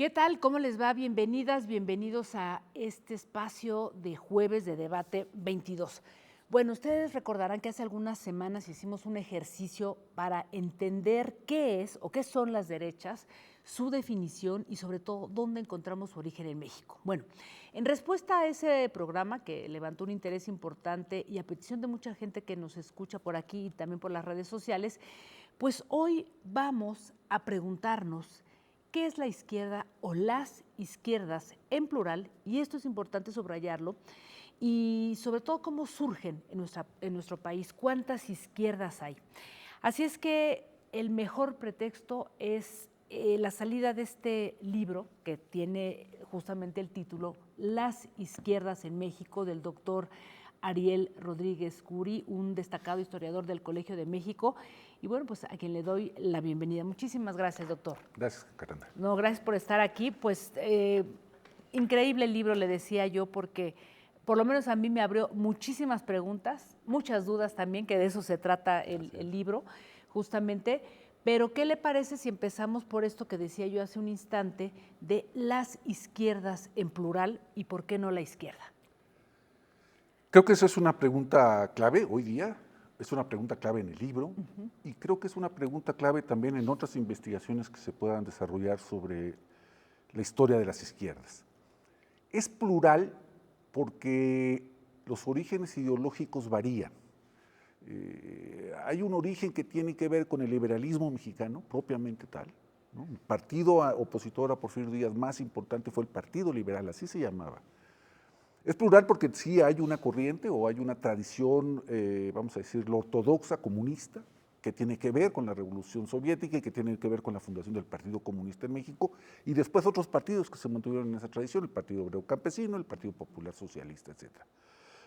¿Qué tal? ¿Cómo les va? Bienvenidas, bienvenidos a este espacio de jueves de debate 22. Bueno, ustedes recordarán que hace algunas semanas hicimos un ejercicio para entender qué es o qué son las derechas, su definición y sobre todo dónde encontramos su origen en México. Bueno, en respuesta a ese programa que levantó un interés importante y a petición de mucha gente que nos escucha por aquí y también por las redes sociales, pues hoy vamos a preguntarnos ¿qué es la izquierda o las izquierdas en plural? Y esto es importante subrayarlo. Y sobre todo cómo surgen en nuestro país, cuántas izquierdas hay. Así es que el mejor pretexto es la salida de este libro que tiene justamente el título Las izquierdas en México del doctor Ariel Rodríguez Curi, un destacado historiador del Colegio de México. Y bueno, pues a quien le doy la bienvenida. Muchísimas gracias, doctor. Gracias, Caranda. No, gracias por estar aquí. Pues increíble el libro, le decía yo, porque por lo menos a mí me abrió muchísimas preguntas, muchas dudas también, que de eso se trata el libro, justamente. Pero, ¿qué le parece si empezamos por esto que decía yo hace un instante, de las izquierdas en plural y por qué no la izquierda? Creo que esa es una pregunta clave hoy día, es una pregunta clave en el libro y creo que es una pregunta clave también en otras investigaciones que se puedan desarrollar sobre la historia de las izquierdas. Es plural porque los orígenes ideológicos varían. Hay un origen que tiene que ver con el liberalismo mexicano, propiamente tal, ¿no? El partido opositor a Porfirio Díaz más importante fue el Partido Liberal, así se llamaba. Es plural porque sí hay una corriente o hay una tradición, vamos a decirlo, ortodoxa, comunista, que tiene que ver con la Revolución Soviética y que tiene que ver con la fundación del Partido Comunista en México, y después otros partidos que se mantuvieron en esa tradición, el Partido Obrero Campesino, el Partido Popular Socialista, etc.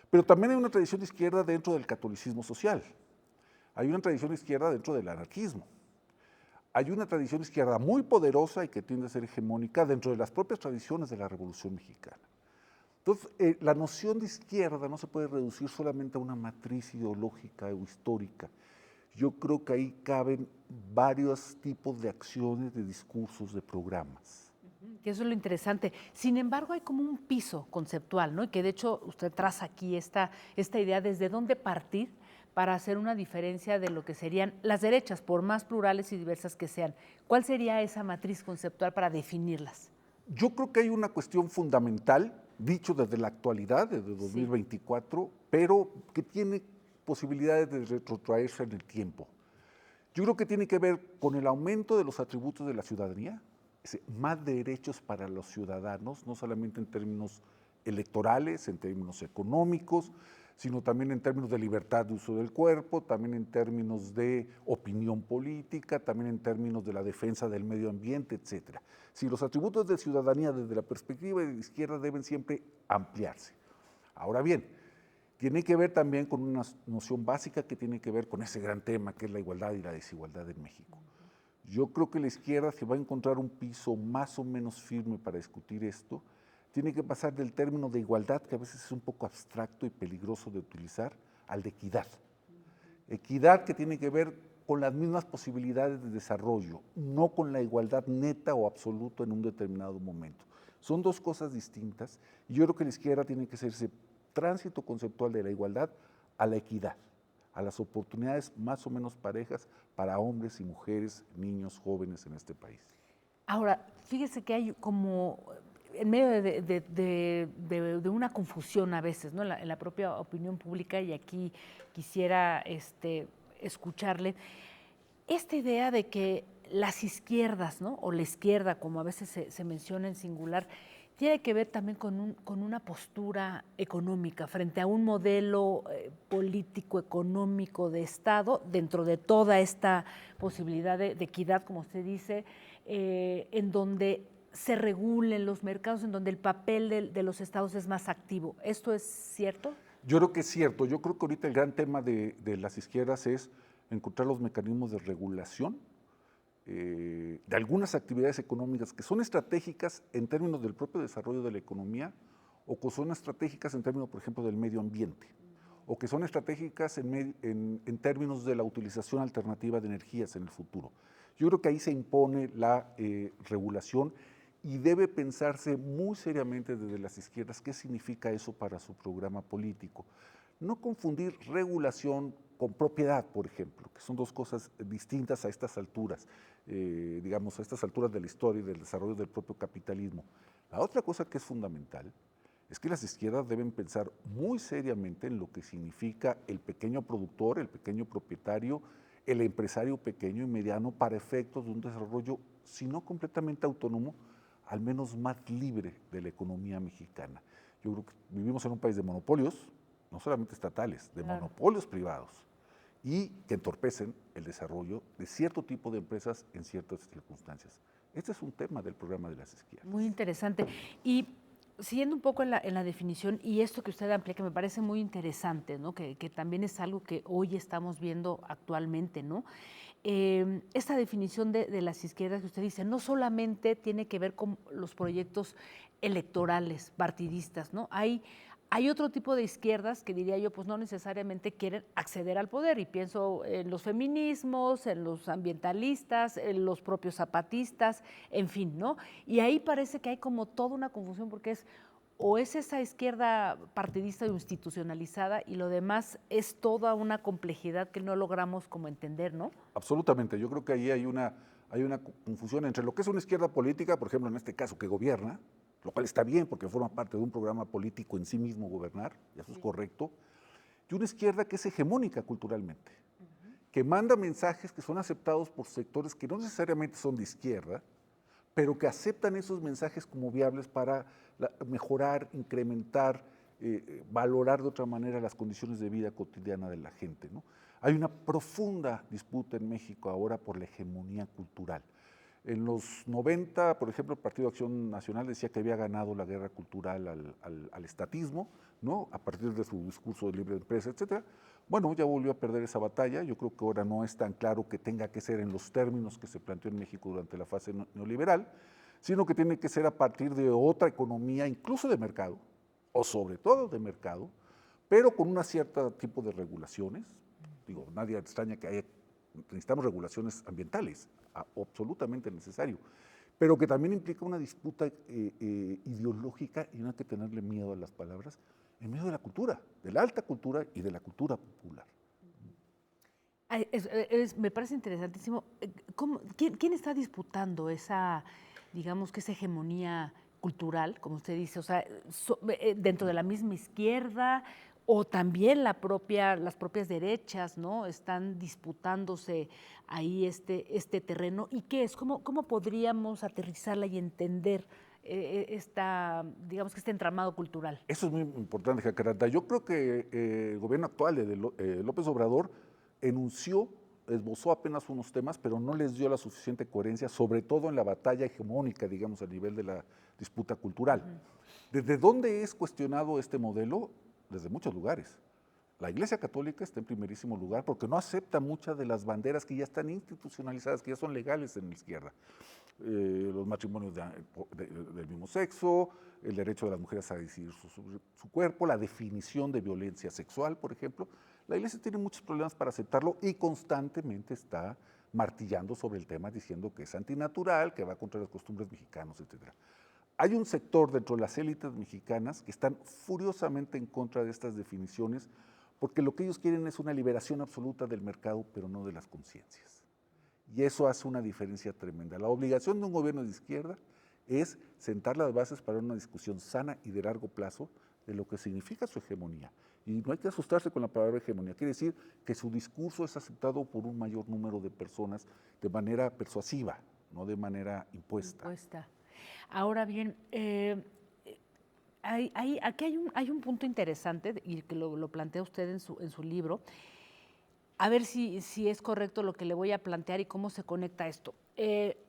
Pero también hay una tradición de izquierda dentro del catolicismo social, hay una tradición de izquierda dentro del anarquismo, hay una tradición de izquierda muy poderosa y que tiende a ser hegemónica dentro de las propias tradiciones de la Revolución Mexicana. Entonces, la noción de izquierda no se puede reducir solamente a una matriz ideológica o histórica. Yo creo que ahí caben varios tipos de acciones, de discursos, de programas. Que eso es lo interesante. Sin embargo, hay como un piso conceptual, ¿no? Y que de hecho usted traza aquí esta idea desde dónde partir para hacer una diferencia de lo que serían las derechas, por más plurales y diversas que sean. ¿Cuál sería esa matriz conceptual para definirlas? Yo creo que hay una cuestión fundamental, dicho desde la actualidad, desde 2024, sí, pero que tiene posibilidades de retrotraerse en el tiempo. Yo creo que tiene que ver con el aumento de los atributos de la ciudadanía, más derechos para los ciudadanos, no solamente en términos electorales, en términos económicos, sino también en términos de libertad de uso del cuerpo, también en términos de opinión política, también en términos de la defensa del medio ambiente, etc. Si los atributos de ciudadanía desde la perspectiva de la izquierda deben siempre ampliarse. Ahora bien, tiene que ver también con una noción básica que tiene que ver con ese gran tema que es la igualdad y la desigualdad en México. Yo creo que la izquierda, si va a encontrar un piso más o menos firme para discutir esto, tiene que pasar del término de igualdad, que a veces es un poco abstracto y peligroso de utilizar, al de equidad. Equidad que tiene que ver con las mismas posibilidades de desarrollo, no con la igualdad neta o absoluta en un determinado momento. Son dos cosas distintas y yo creo que la izquierda tiene que hacerse tránsito conceptual de la igualdad a la equidad, a las oportunidades más o menos parejas para hombres y mujeres, niños, jóvenes en este país. Ahora, fíjese que hay como en medio de una confusión a veces, ¿no? En la propia opinión pública, y aquí quisiera escucharle, esta idea de que las izquierdas, ¿no? O la izquierda, como a veces se menciona en singular, tiene que ver también con una postura económica frente a un modelo político, económico de Estado, dentro de toda esta posibilidad de equidad, como usted dice, en donde se regulen los mercados, en donde el papel de los estados es más activo. ¿Esto es cierto? Yo creo que es cierto. Yo creo que ahorita el gran tema de las izquierdas es encontrar los mecanismos de regulación de algunas actividades económicas que son estratégicas en términos del propio desarrollo de la economía o que son estratégicas en términos, por ejemplo, del medio ambiente o que son estratégicas en términos de la utilización alternativa de energías en el futuro. Yo creo que ahí se impone la regulación y debe pensarse muy seriamente desde las izquierdas qué significa eso para su programa político. No confundir regulación con propiedad, por ejemplo, que son dos cosas distintas a estas alturas, digamos, a estas alturas de la historia y del desarrollo del propio capitalismo. La otra cosa que es fundamental es que las izquierdas deben pensar muy seriamente en lo que significa el pequeño productor, el pequeño propietario, el empresario pequeño y mediano para efectos de un desarrollo, si no completamente autónomo, al menos más libre de la economía mexicana. Yo creo que vivimos en un país de monopolios, no solamente estatales, de monopolios privados, y que entorpecen el desarrollo de cierto tipo de empresas en ciertas circunstancias. Este es un tema del programa de las izquierdas. Muy interesante. Y siguiendo un poco en la definición, y esto que usted amplía, que me parece muy interesante, ¿no? Que también es algo que hoy estamos viendo actualmente, ¿no? Esta definición de las izquierdas que usted dice, no solamente tiene que ver con los proyectos electorales, partidistas, ¿no? Hay otro tipo de izquierdas que diría yo, pues no necesariamente quieren acceder al poder, y pienso en los feminismos, en los ambientalistas, en los propios zapatistas, en fin, ¿no? Y ahí parece que hay como toda una confusión porque o es esa izquierda partidista o institucionalizada y lo demás es toda una complejidad que no logramos como entender, ¿no? Absolutamente, yo creo que ahí hay una confusión entre lo que es una izquierda política, por ejemplo, en este caso, que gobierna, lo cual está bien porque forma parte de un programa político en sí mismo gobernar, y eso es correcto, y una izquierda que es hegemónica culturalmente, que manda mensajes que son aceptados por sectores que no necesariamente son de izquierda, pero que aceptan esos mensajes como viables para mejorar, incrementar, valorar de otra manera las condiciones de vida cotidiana de la gente, ¿no? Hay una profunda disputa en México ahora por la hegemonía cultural. En los 90, por ejemplo, el Partido de Acción Nacional decía que había ganado la guerra cultural al estatismo, ¿no? A partir de su discurso de libre empresa, etcétera. Bueno, ya volvió a perder esa batalla. Yo creo que ahora no es tan claro que tenga que ser en los términos que se planteó en México durante la fase neoliberal, sino que tiene que ser a partir de otra economía, incluso de mercado, o sobre todo de mercado, pero con un cierto tipo de regulaciones. Digo, nadie extraña que necesitamos regulaciones ambientales, absolutamente necesario, pero que también implica una disputa ideológica, y no hay que tenerle miedo a las palabras, en medio de la cultura, de la alta cultura y de la cultura popular. Me parece interesantísimo. ¿Quién está disputando esa, digamos que esa hegemonía cultural, como usted dice? O sea, dentro de la misma izquierda o también las propias derechas, ¿no? Están disputándose ahí este terreno. ¿Y qué es? ¿Cómo podríamos aterrizarla y entender digamos que este entramado cultural? Eso es muy importante, Jacaranda. Yo creo que el gobierno actual de López Obrador esbozó apenas unos temas, pero no les dio la suficiente coherencia, sobre todo en la batalla hegemónica, digamos, a nivel de la disputa cultural. ¿Desde dónde es cuestionado este modelo? Desde muchos lugares. La Iglesia Católica está en primerísimo lugar porque no acepta muchas de las banderas que ya están institucionalizadas, que ya son legales en la izquierda. Los matrimonios del mismo sexo, el derecho de las mujeres a decidir su cuerpo, la definición de violencia sexual, por ejemplo. La Iglesia tiene muchos problemas para aceptarlo y constantemente está martillando sobre el tema, diciendo que es antinatural, que va contra las costumbres mexicanas, etc. Hay un sector dentro de las élites mexicanas que están furiosamente en contra de estas definiciones, porque lo que ellos quieren es una liberación absoluta del mercado, pero no de las conciencias. Y eso hace una diferencia tremenda. La obligación de un gobierno de izquierda es sentar las bases para una discusión sana y de largo plazo de lo que significa su hegemonía. Y no hay que asustarse con la palabra hegemonía. Quiere decir que su discurso es aceptado por un mayor número de personas de manera persuasiva, no de manera impuesta. Ahora bien, aquí hay un punto interesante y que lo plantea usted en su libro. A ver si es correcto lo que le voy a plantear y cómo se conecta esto.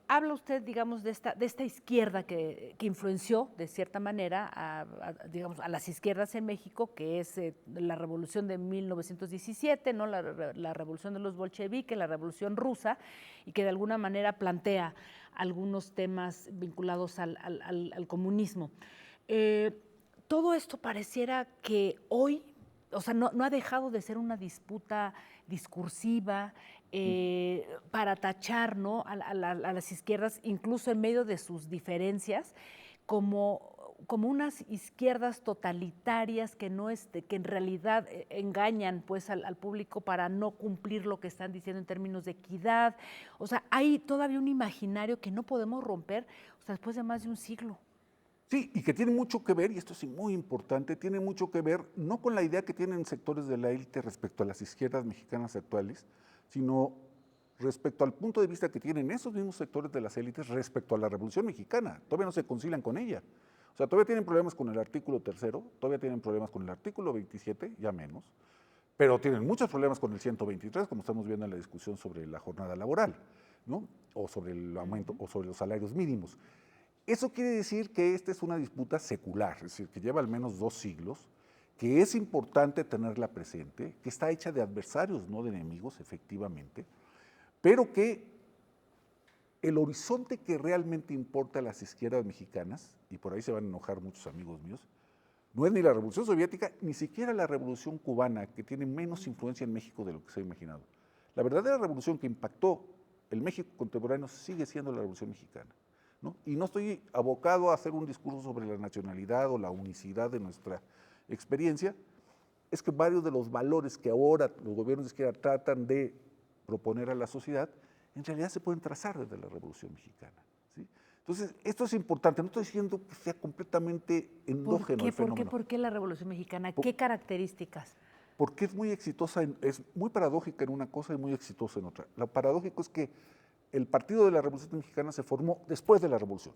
Habla usted, digamos, de esta izquierda que influenció de cierta manera digamos, a las izquierdas en México, que es la revolución de 1917, ¿no? La revolución de los bolcheviques, la revolución rusa, y que de alguna manera plantea algunos temas vinculados al comunismo. Todo esto pareciera que hoy o sea, no ha dejado de ser una disputa discursiva para tachar, ¿no?, a las izquierdas, incluso en medio de sus diferencias, como unas izquierdas totalitarias que que en realidad engañan pues al público para no cumplir lo que están diciendo en términos de equidad. O sea, hay todavía un imaginario que no podemos romper, o sea, después de más de un siglo. Sí, y que tiene mucho que ver, y esto es muy importante, tiene mucho que ver no con la idea que tienen sectores de la élite respecto a las izquierdas mexicanas actuales, sino respecto al punto de vista que tienen esos mismos sectores de las élites respecto a la Revolución Mexicana. Todavía no se concilian con ella. O sea, todavía tienen problemas con el artículo 3º, todavía tienen problemas con el artículo 27, ya menos, pero tienen muchos problemas con el 123, como estamos viendo en la discusión sobre la jornada laboral, ¿no?, o sobre el aumento, o sobre los salarios mínimos. Eso quiere decir que esta es una disputa secular, es decir, que lleva al menos 2 siglos, que es importante tenerla presente, que está hecha de adversarios, no de enemigos, efectivamente, pero que el horizonte que realmente importa a las izquierdas mexicanas, y por ahí se van a enojar muchos amigos míos, no es ni la Revolución Soviética, ni siquiera la Revolución Cubana, que tiene menos influencia en México de lo que se ha imaginado. La verdadera revolución que impactó el México contemporáneo sigue siendo la Revolución Mexicana, ¿no? Y no estoy abocado a hacer un discurso sobre la nacionalidad o la unicidad de nuestra experiencia, es que varios de los valores que ahora los gobiernos de izquierda tratan de proponer a la sociedad, en realidad se pueden trazar desde la Revolución Mexicana, ¿sí? Entonces, esto es importante, no estoy diciendo que sea completamente endógeno el fenómeno. ¿Por qué la Revolución Mexicana? ¿Qué características? Porque es muy exitosa, es muy paradójica en una cosa y muy exitosa en otra. Lo paradójico es que el Partido de la Revolución Mexicana se formó después de la Revolución,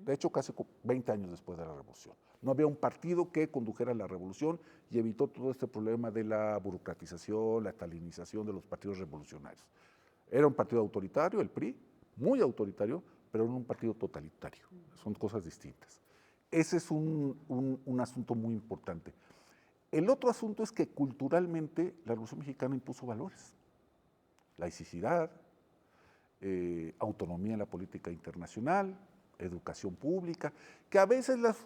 de hecho casi 20 años después de la Revolución. No había un partido que condujera la Revolución y evitó todo este problema de la burocratización, la estalinización de los partidos revolucionarios. Era un partido autoritario, el PRI, muy autoritario, pero no un partido totalitario. Son cosas distintas. Ese es un asunto muy importante. El otro asunto es que culturalmente la Revolución Mexicana impuso valores. Laicidad, autonomía en la política internacional, educación pública, que a veces las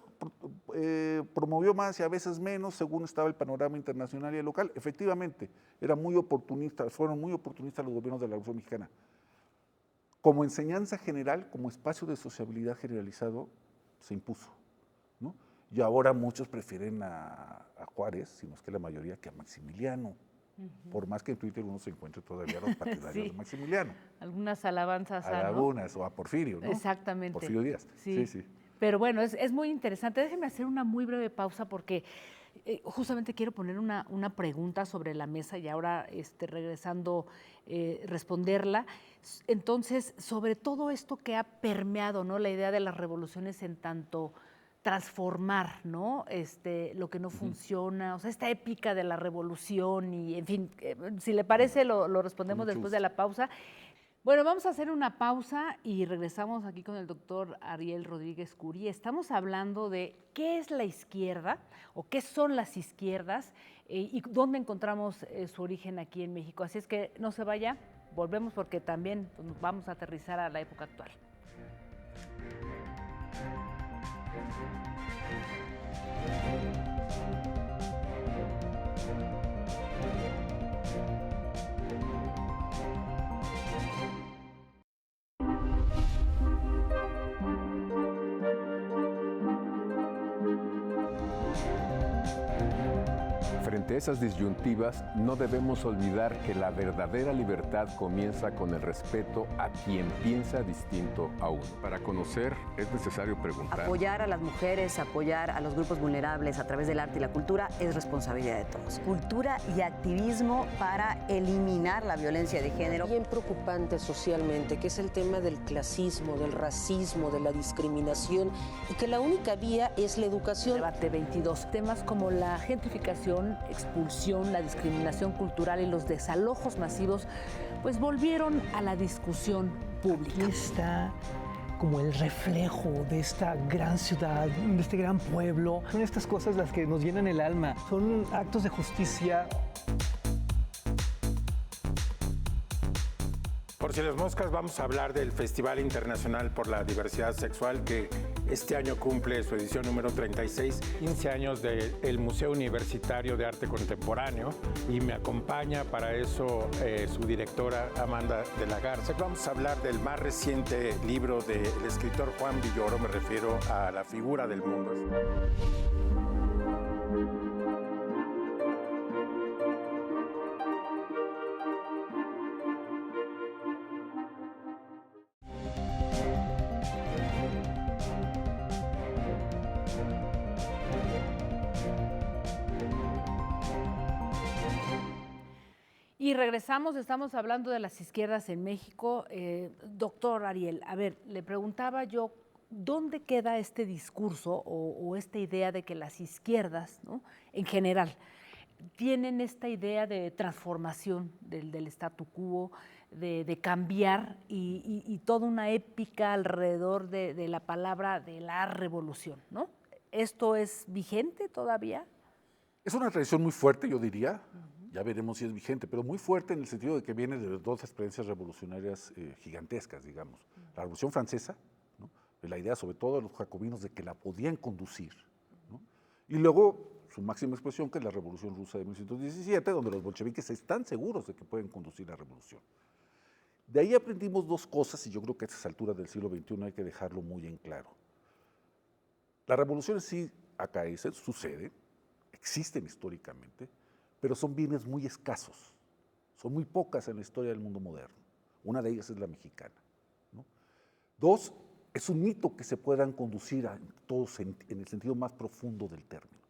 promovió más y a veces menos según estaba el panorama internacional y el local. Efectivamente, fueron muy oportunistas los gobiernos de la Revolución Mexicana. Como enseñanza general, como espacio de sociabilidad generalizado, se impuso, ¿no? Y ahora muchos prefieren a Juárez, si no es que la mayoría, que a Maximiliano. Por más que en Twitter uno se encuentre todavía los partidarios Sí. de Maximiliano. Algunas alabanzas A algunas, o a Porfirio, ¿no? Exactamente. Porfirio Díaz. Sí. Pero bueno, es muy interesante. Déjenme hacer una muy breve pausa porque justamente quiero poner una pregunta sobre la mesa y ahora regresando responderla. Entonces, sobre todo esto que ha permeado, ¿no?, la idea de las revoluciones en tanto transformar, ¿no?, lo que no funciona, o sea, esta épica de la revolución y, en fin, si le parece lo respondemos después de la pausa. Bueno, vamos a hacer una pausa y regresamos aquí con el doctor Ariel Rodríguez Curi. Estamos hablando de qué es la izquierda o qué son las izquierdas y dónde encontramos su origen aquí en México. Así es que no se vaya, volvemos porque también nos vamos a aterrizar a la época actual. Frente a esas disyuntivas, no debemos olvidar que la verdadera libertad comienza con el respeto a quien piensa distinto a uno. Para conocer es necesario preguntar. Apoyar a las mujeres, apoyar a los grupos vulnerables a través del arte y la cultura es responsabilidad de todos. Cultura y activismo para eliminar la violencia de género. Bien preocupante socialmente, que es el tema del clasismo, del racismo, de la discriminación, y que la única vía es la educación. Debate 22. Temas como la gentrificación, expulsión, la discriminación cultural y los desalojos masivos, pues volvieron a la discusión pública. Aquí está como el reflejo de esta gran ciudad, de este gran pueblo. Son estas cosas las que nos llenan el alma. Son actos de justicia. Por si las moscas, vamos a hablar del Festival Internacional por la Diversidad Sexual que Este año cumple su edición número 36, 15 años del Museo Universitario de Arte Contemporáneo, y me acompaña para eso su directora Amanda de la Garza. Vamos a hablar del más reciente libro del escritor Juan Villoro, me refiero a La figura del mundo. Y regresamos, estamos hablando de las izquierdas en México. Doctor Ariel, a ver, le preguntaba yo, ¿dónde queda este discurso o esta idea de que las izquierdas, ¿no?, en general, tienen esta idea de transformación del statu quo, de cambiar y toda una épica alrededor de la palabra de la revolución, ¿no? ¿Esto es vigente todavía? Es una tradición muy fuerte, yo diría. Ya veremos si es vigente, pero muy fuerte en el sentido de que viene de dos experiencias revolucionarias gigantescas, digamos. La Revolución Francesa, ¿no?, la idea sobre todo de los jacobinos de que la podían conducir, ¿no?, y luego su máxima expresión, que es la Revolución Rusa de 1917, donde los bolcheviques están seguros de que pueden conducir la revolución. De ahí aprendimos dos cosas, y yo creo que a estas alturas del siglo XXI hay que dejarlo muy en claro. Las revoluciones sí acaecen, suceden, existen históricamente, pero son bienes muy escasos, son muy pocas en la historia del mundo moderno. Una de ellas es la mexicana, ¿no? Dos, es un mito que se puedan conducir a todos en el sentido más profundo del término.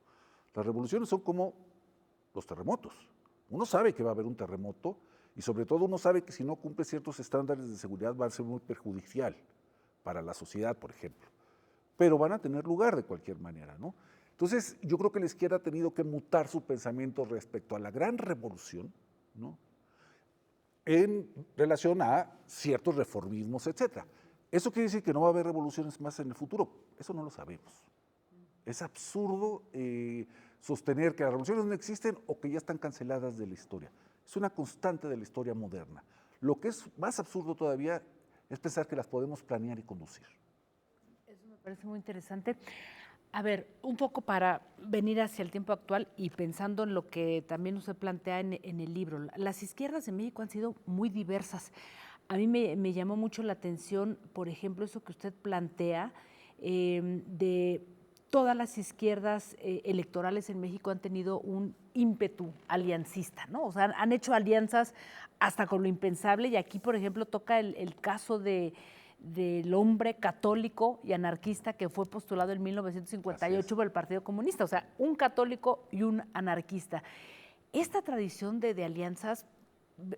Las revoluciones son como los terremotos. Uno sabe que va a haber un terremoto y sobre todo uno sabe que si no cumple ciertos estándares de seguridad va a ser muy perjudicial para la sociedad, por ejemplo. Pero van a tener lugar de cualquier manera, ¿no? Entonces, yo creo que la izquierda ha tenido que mutar su pensamiento respecto a la gran revolución, ¿no?, en relación a ciertos reformismos, etc. ¿Eso quiere decir que no va a haber revoluciones más en el futuro? Eso no lo sabemos. Es absurdo sostener que las revoluciones no existen o que ya están canceladas de la historia. Es una constante de la historia moderna. Lo que es más absurdo todavía es pensar que las podemos planear y conducir. Eso me parece muy interesante. A ver, un poco para venir hacia el tiempo actual y pensando en lo que también usted plantea en el libro. Las izquierdas en México han sido muy diversas. A mí me llamó mucho la atención, por ejemplo, eso que usted plantea, de todas las izquierdas electorales en México han tenido un ímpetu aliancista, ¿no? O sea, han hecho alianzas hasta con lo impensable, y aquí, por ejemplo, toca el caso del hombre católico y anarquista que fue postulado en 1958 por el Partido Comunista, o sea, un católico y un anarquista. Esta tradición de alianzas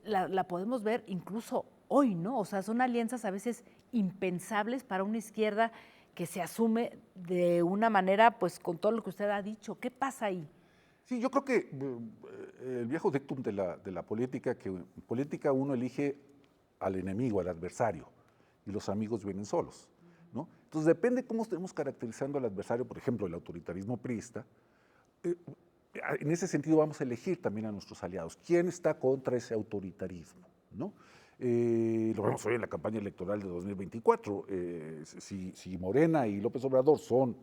la podemos ver incluso hoy, ¿no? O sea, son alianzas a veces impensables para una izquierda que se asume de una manera, pues, con todo lo que usted ha dicho. ¿Qué pasa ahí? Sí, yo creo que el viejo dictum de la política, que en política uno elige al enemigo, al adversario, y los amigos vienen solos, ¿no? Entonces, depende cómo estemos caracterizando al adversario, por ejemplo, el autoritarismo priista. En ese sentido vamos a elegir también a nuestros aliados. ¿Quién está contra ese autoritarismo, ¿no? Lo vemos hoy en la campaña electoral de 2024. Si Morena y López Obrador son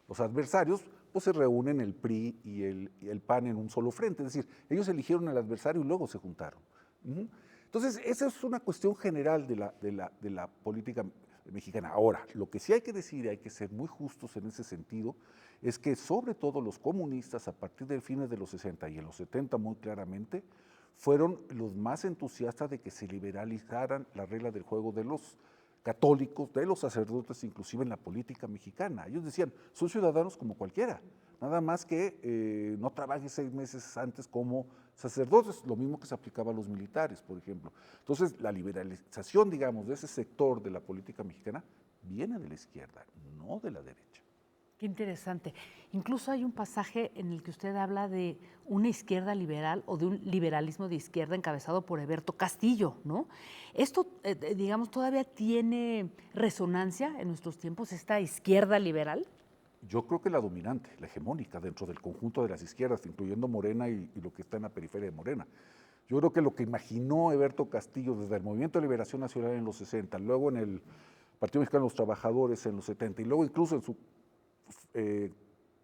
los adversarios, pues se reúnen el PRI y el PAN en un solo frente. Es decir, ellos eligieron al adversario y luego se juntaron. Entonces, esa es una cuestión general de la política mexicana. Ahora, lo que sí hay que decir, y hay que ser muy justos en ese sentido, es que sobre todo los comunistas, a partir de fines de los 60 y en los 70 muy claramente, fueron los más entusiastas de que se liberalizaran las reglas del juego de los católicos, de los sacerdotes, inclusive en la política mexicana. Ellos decían, son ciudadanos como cualquiera, nada más que no trabajen 6 meses antes como sacerdotes, lo mismo que se aplicaba a los militares, por ejemplo. Entonces, la liberalización, digamos, de ese sector de la política mexicana viene de la izquierda, no de la derecha. Qué interesante. Incluso hay un pasaje en el que usted habla de una izquierda liberal o de un liberalismo de izquierda encabezado por Heberto Castillo, ¿no? Esto, digamos, todavía tiene resonancia en nuestros tiempos, esta izquierda liberal. Yo creo que la dominante, la hegemónica dentro del conjunto de las izquierdas, incluyendo Morena y lo que está en la periferia de Morena. Yo creo que lo que imaginó Heberto Castillo desde el Movimiento de Liberación Nacional en los 60, luego en el Partido Mexicano de los Trabajadores en los 70 y luego incluso en su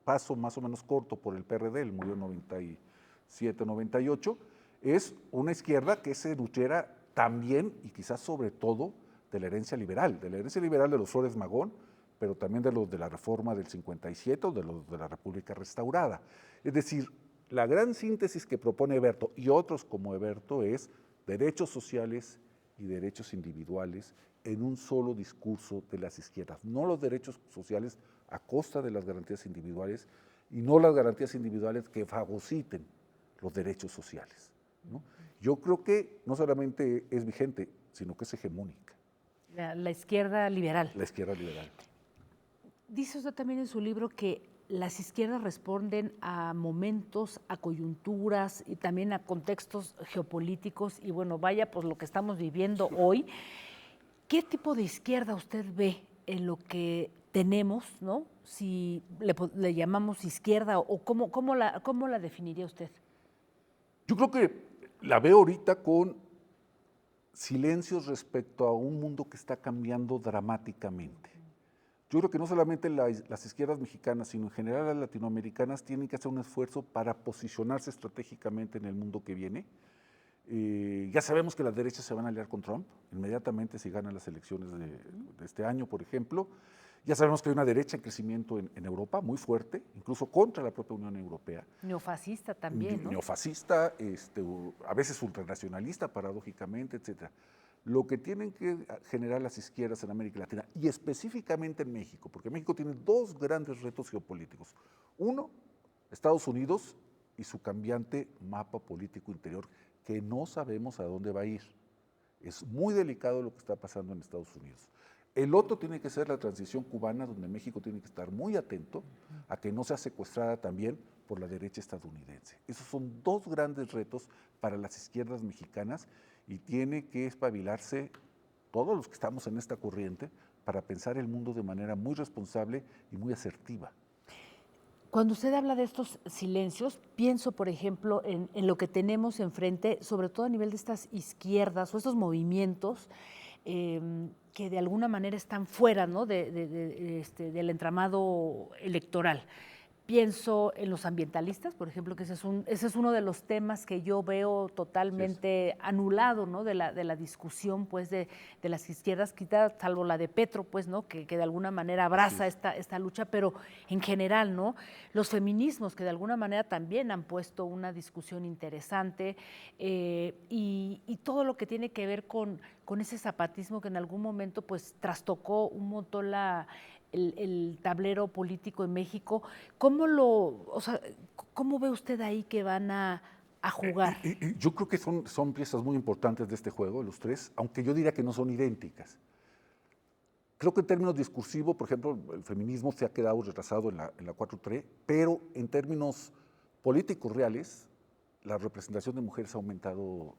paso más o menos corto por el PRD, él murió en 97, 98, es una izquierda que se nutriera también y quizás sobre todo de la herencia liberal de los Flores Magón, pero también de los de la reforma del 57 o de los de la República Restaurada. Es decir, la gran síntesis que propone Heberto y otros como Heberto es derechos sociales y derechos individuales en un solo discurso de las izquierdas, no los derechos sociales a costa de las garantías individuales y no las garantías individuales que fagociten los derechos sociales, ¿no? Yo creo que no solamente es vigente, sino que es hegemónica. La izquierda liberal. La izquierda liberal. Dice usted también en su libro que las izquierdas responden a momentos, a coyunturas y también a contextos geopolíticos y bueno, vaya pues lo que estamos viviendo hoy. ¿Qué tipo de izquierda usted ve en lo que tenemos, ¿no? Si le llamamos izquierda o cómo la definiría usted? Yo creo que la veo ahorita con silencios respecto a un mundo que está cambiando dramáticamente. Yo creo que no solamente las izquierdas mexicanas, sino en general las latinoamericanas tienen que hacer un esfuerzo para posicionarse estratégicamente en el mundo que viene. Ya sabemos que las derechas se van a aliar con Trump, inmediatamente si ganan las elecciones de este año, por ejemplo. Ya sabemos que hay una derecha en crecimiento en Europa, muy fuerte, incluso contra la propia Unión Europea. Neofascista también, ¿no? Neofascista, a veces ultranacionalista, paradójicamente, etcétera. Lo que tienen que generar las izquierdas en América Latina y específicamente en México, porque México tiene dos grandes retos geopolíticos. Uno, Estados Unidos y su cambiante mapa político interior, que no sabemos a dónde va a ir. Es muy delicado lo que está pasando en Estados Unidos. El otro tiene que ser la transición cubana, donde México tiene que estar muy atento a que no sea secuestrada también por la derecha estadounidense. Esos son dos grandes retos para las izquierdas mexicanas y tiene que espabilarse todos los que estamos en esta corriente para pensar el mundo de manera muy responsable y muy asertiva. Cuando usted habla de estos silencios, pienso, por ejemplo, en lo que tenemos enfrente, sobre todo a nivel de estas izquierdas o estos movimientos que de alguna manera están fuera, ¿no? del entramado electoral. Pienso en los ambientalistas, por ejemplo, que ese es uno de los temas que yo veo totalmente anulado, ¿no? de la discusión pues, de las izquierdas, quizá salvo la de Petro, pues, ¿no? que de alguna manera abraza esta lucha, pero en general, ¿no? Los feminismos, que de alguna manera también han puesto una discusión interesante, y todo lo que tiene que ver con ese zapatismo que en algún momento pues, trastocó un montón el tablero político en México. ¿Cómo ve usted ahí que van a jugar? Yo creo que son piezas muy importantes de este juego, los tres, aunque yo diría que no son idénticas. Creo que en términos discursivos, por ejemplo, el feminismo se ha quedado retrasado en la 4T, pero en términos políticos reales, la representación de mujeres ha aumentado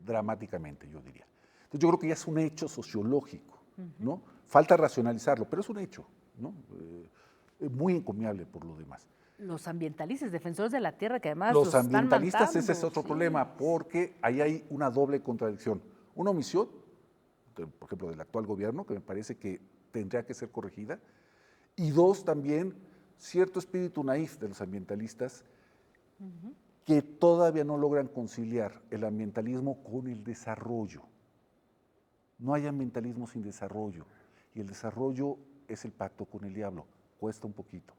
dramáticamente, yo diría. Entonces yo creo que ya es un hecho sociológico, ¿no? Falta racionalizarlo, pero es un hecho, ¿no? Muy encomiable por lo demás. Los ambientalistas, defensores de la tierra, que además los ambientalistas, están matando, ese es otro problema, porque ahí hay una doble contradicción. Una omisión, por ejemplo, del actual gobierno, que me parece que tendría que ser corregida, y dos, también cierto espíritu naif de los ambientalistas que todavía no logran conciliar el ambientalismo con el desarrollo. No hay ambientalismo sin desarrollo, y el desarrollo es el pacto con el diablo, cuesta un poquito.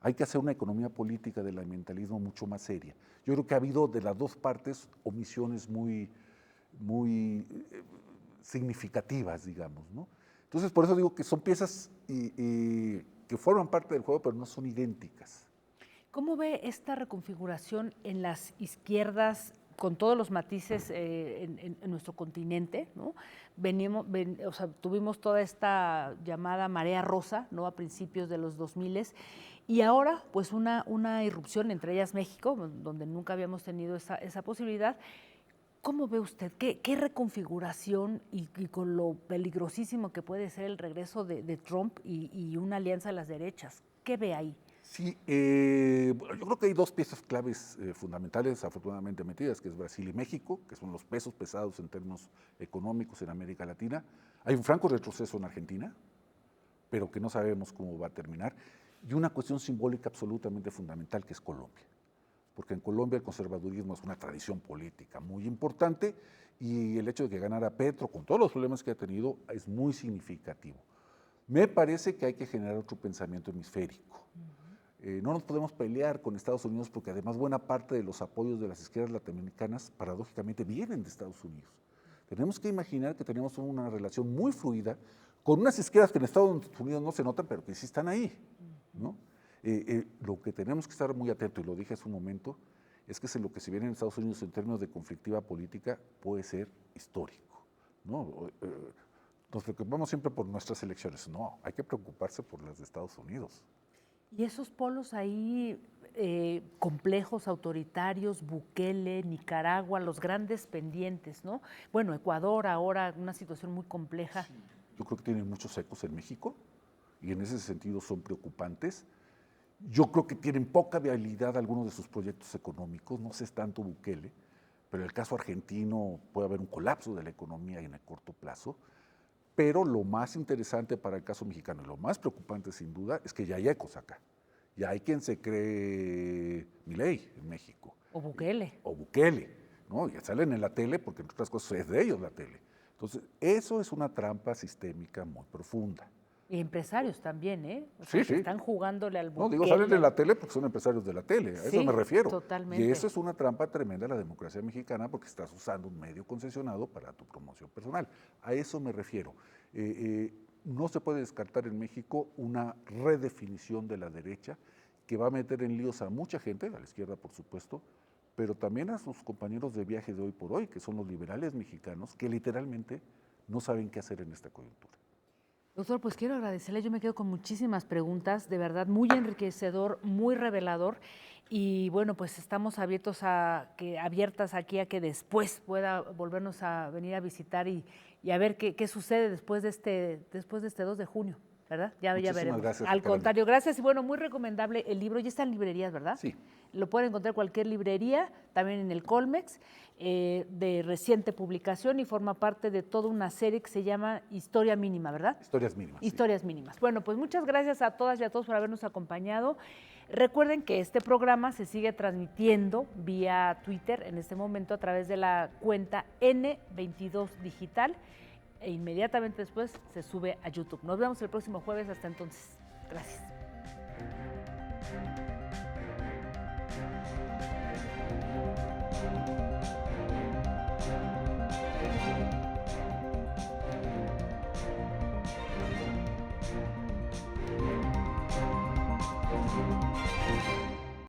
Hay que hacer una economía política del ambientalismo mucho más seria. Yo creo que ha habido de las dos partes omisiones muy significativas, digamos, ¿no? Entonces, por eso digo que son piezas que forman parte del juego, pero no son idénticas. ¿Cómo ve esta reconfiguración en las izquierdas con todos los matices en nuestro continente, ¿no? Tuvimos toda esta llamada marea rosa, ¿no? A principios de los 2000 y ahora pues una irrupción, entre ellas México, donde nunca habíamos tenido esa posibilidad. ¿Cómo ve usted? ¿Qué reconfiguración y con lo peligrosísimo que puede ser el regreso de Trump y una alianza de las derechas? ¿Qué ve ahí? Sí, bueno, yo creo que hay dos piezas claves fundamentales, afortunadamente metidas, que es Brasil y México, que son los pesos pesados en términos económicos en América Latina. Hay un franco retroceso en Argentina, pero que no sabemos cómo va a terminar. Y una cuestión simbólica absolutamente fundamental, que es Colombia. Porque en Colombia el conservadurismo es una tradición política muy importante y el hecho de que ganara Petro, con todos los problemas que ha tenido, es muy significativo. Me parece que hay que generar otro pensamiento hemisférico. No nos podemos pelear con Estados Unidos porque además buena parte de los apoyos de las izquierdas latinoamericanas paradójicamente vienen de Estados Unidos. Tenemos que imaginar que tenemos una relación muy fluida con unas izquierdas que en Estados Unidos no se notan, pero que sí están ahí, ¿no? Lo que tenemos que estar muy atentos, y lo dije hace un momento, es que lo que se viene en Estados Unidos en términos de conflictiva política puede ser histórico, ¿no? Nos preocupamos siempre por nuestras elecciones. No, hay que preocuparse por las de Estados Unidos. Y esos polos ahí complejos, autoritarios, Bukele, Nicaragua, los grandes pendientes, ¿no? Bueno, Ecuador ahora, una situación muy compleja. Sí. Yo creo que tienen muchos ecos en México y en ese sentido son preocupantes. Yo creo que tienen poca viabilidad algunos de sus proyectos económicos, no sé tanto Bukele, pero en el caso argentino puede haber un colapso de la economía en el corto plazo. Pero lo más interesante para el caso mexicano y lo más preocupante sin duda es que ya hay ecos acá. Ya hay quien se cree Milei en México. O Bukele. O Bukele, ¿no? Ya salen en la tele porque entre otras cosas es de ellos la tele. Entonces, eso es una trampa sistémica muy profunda. Y empresarios también, ¿eh? O Sí, sea, sí. Están jugándole al Bukele. No, digo, salen en la tele porque son empresarios de la tele, a Sí, eso me refiero. totalmente. Y eso es una trampa tremenda de la democracia mexicana porque estás usando un medio concesionado para tu promoción personal. A eso me refiero. No se puede descartar en México una redefinición de la derecha que va a meter en líos a mucha gente, a la izquierda por supuesto, pero también a sus compañeros de viaje de hoy por hoy, que son los liberales mexicanos, que literalmente no saben qué hacer en esta coyuntura. Doctor, pues quiero agradecerle, yo me quedo con muchísimas preguntas, de verdad muy enriquecedor, muy revelador y bueno, pues estamos abiertas aquí a que después pueda volvernos a venir a visitar y a ver qué sucede después de este 2 de junio, ¿verdad? Ya veremos. Gracias, Al Carolina. contrario, gracias y bueno, muy recomendable el libro, ya está en librerías, ¿verdad? Sí. Lo pueden encontrar en cualquier librería, también en el Colmex, de reciente publicación y forma parte de toda una serie que se llama Historia Mínima, ¿verdad? Historias mínimas. Historias mínimas. Bueno, pues muchas gracias a todas y a todos por habernos acompañado. Recuerden que este programa se sigue transmitiendo vía Twitter en este momento a través de la cuenta N22 Digital e inmediatamente después se sube a YouTube. Nos vemos el próximo jueves. Hasta entonces. Gracias.